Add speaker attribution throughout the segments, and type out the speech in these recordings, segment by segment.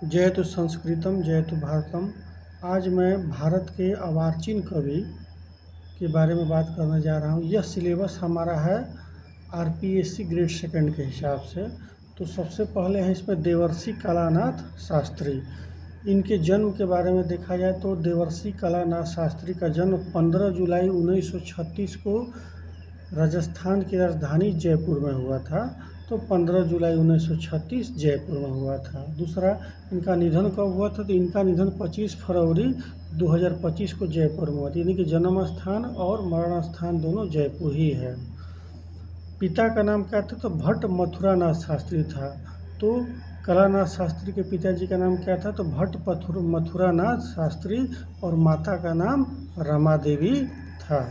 Speaker 1: जयतु संस्कृतम जयतु भारतम। आज मैं भारत के अर्वाचीन कवि के बारे में बात करने जा रहा हूँ। यह सिलेबस हमारा है आरपीएससी ग्रेड सेकंड के हिसाब से। तो सबसे पहले है इसमें देवर्षि कलानाथ शास्त्री। इनके जन्म के बारे में देखा जाए तो देवर्षि कलानाथ शास्त्री का जन्म 15 जुलाई 1936 को राजस्थान की राजधानी जयपुर में हुआ था। तो 15 जुलाई 1936 जयपुर में हुआ था। दूसरा, इनका निधन कब हुआ था? तो इनका निधन 25 फरवरी 2025 को जयपुर में हुआ था। यानी कि जन्म स्थान और मरण स्थान दोनों जयपुर ही है। पिता का नाम क्या था? तो भट्ट मथुरानाथ शास्त्री था। तो कलानाथ शास्त्री के पिताजी का नाम क्या था? तो भट्ट मथुरानाथ शास्त्री। और माता का नाम रमा देवी था।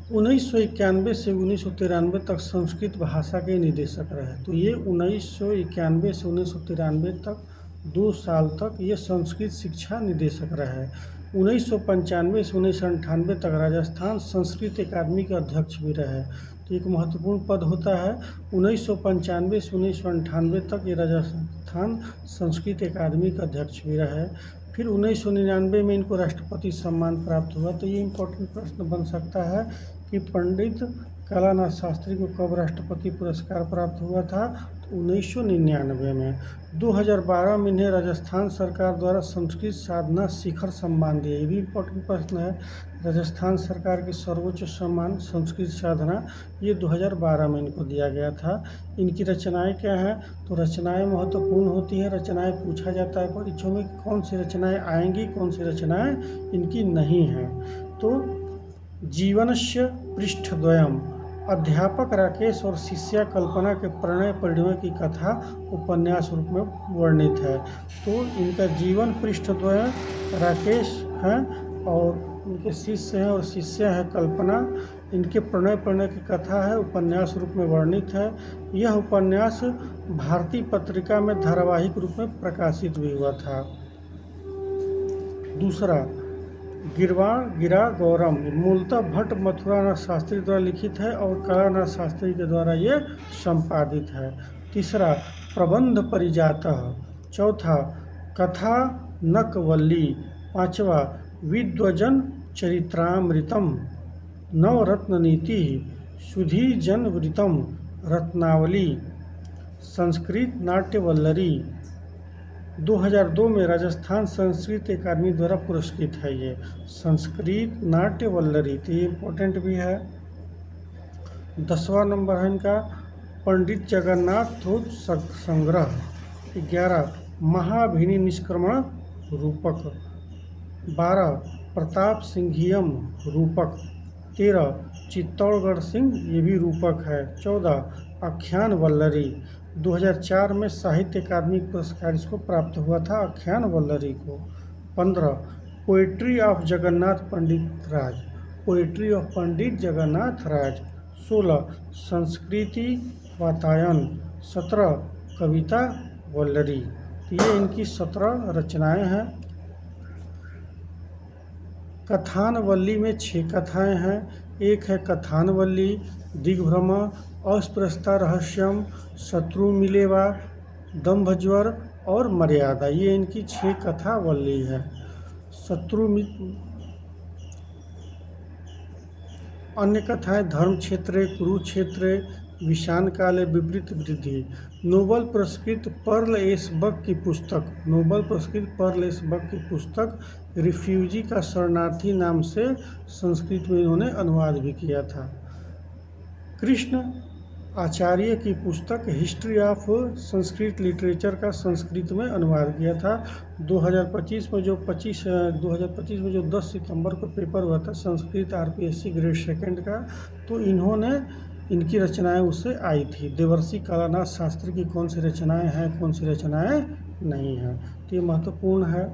Speaker 1: 1991 से 1993 तक संस्कृत भाषा के निदेशक रहे। तो ये 1991 से 1993 तक 2 साल तक ये संस्कृत शिक्षा निदेशक रहे। 1995 से 1998 तक राजस्थान संस्कृत अकादमी के अध्यक्ष भी रहे। तो एक महत्वपूर्ण पद होता है। 1995 से 1998 तक ये राजस्थान संस्कृत अकादमी के अध्यक्ष भी रहे। फिर 1999 में इनको राष्ट्रपति सम्मान प्राप्त हुआ। तो ये इम्पोर्टेंट प्रश्न बन सकता है कि पंडित कलानाथ शास्त्री को कब राष्ट्रपति पुरस्कार प्राप्त हुआ था? तो 1999 में। 2012 में इन्हें राजस्थान सरकार द्वारा संस्कृत साधना शिखर सम्मान दिया। ये भी इम्पोर्टेंट प्रश्न है। राजस्थान सरकार की सर्वोच्च सम्मान संस्कृत साधना, ये 2012 में इनको दिया गया था। इनकी रचनाएं क्या हैं? तो रचनाएं महत्वपूर्ण होती हैं। रचनाएं पूछा जाता है परीक्षाओं में कौन सी रचनाएं आएंगी, कौन सी रचनाएं इनकी नहीं हैं। तो जीवनस्य पृष्ठद्वयम्, अध्यापक राकेश और शिष्या कल्पना के प्रणय परिणय की कथा उपन्यास रूप में वर्णित है। तो इनका जीवन पृष्ठद्वय राकेश हैं और इनके शिष्य हैं और शिष्या है कल्पना। इनके प्रणय परिणय की कथा है, उपन्यास रूप में वर्णित है। यह उपन्यास भारतीय पत्रिका में धारावाहिक रूप में प्रकाशित भी हुआ था। दूसरा, गिरवाण गिरा गौरम, मूलतः भट्ट मथुरानाथ शास्त्री द्वारा लिखित है और कलानाथ शास्त्री के द्वारा ये संपादित है। तीसरा, प्रबंध परिजातः। चौथा, कथा नकवल्ली। पांचवा, विद्वजन चरित्रामृतम। नवरत्न नीति, सुधी जनवृतम, रत्नावली, संस्कृत नाट्यवल्लरी। 2002 में राजस्थान संस्कृत अकादमी द्वारा पुरस्कृत है ये संस्कृत नाट्यवल्लरी। तो ये इम्पोर्टेंट भी है। 10वां नंबर है इनका पंडित जगन्नाथ संग्रह। 11, महाभिनी निष्क्रमण रूपक। 12, प्रताप सिंघियम रूपक। 13, चित्तौड़गढ़ सिंह, ये भी रूपक है। 14, आख्यान वल्लरी। 2004 में साहित्य अकादमी पुरस्कार इसको प्राप्त हुआ था, आख्यान वल्लरी को। 15, poetry of Jagannath Pandit Raj, poetry of Pandit Jagannath Raj. 16, Sanskriti Vatayan. 17, कविता वल्लरी। ये इनकी 17 रचनाएं हैं। कथानवल्ली में 6 कथाएं हैं। एक है कथानवल्ली, दिग्भ्रम, अस्पृश्यता रहस्यम, शत्रु मिलेवा, दंभज्वर और मर्यादा। ये इनकी 6 कथावल्ली है। अन्य कथाएं धर्म क्षेत्र, कुरुक्षेत्र, विषाण काले विपरीत वृद्धि। नोबल पुरस्कृत पर्ल एस बक की पुस्तक, नोबल पुरस्कृत पर्ल एस बक की पुस्तक रिफ्यूजी का शरणार्थी नाम से संस्कृत में इन्होंने अनुवाद भी किया था। कृष्ण आचार्य की पुस्तक हिस्ट्री ऑफ संस्कृत लिटरेचर का संस्कृत में अनुवाद किया था। 2025 में जो 10 सितंबर को पेपर हुआ था संस्कृत आरपीएससी ग्रेड सेकंड का, तो इनकी रचनाएं उससे आई थी। देवर्षि कलानाथ शास्त्री की कौन सी रचनाएं हैं, कौन सी रचनाएं नहीं हैं, तो ये महत्वपूर्ण है।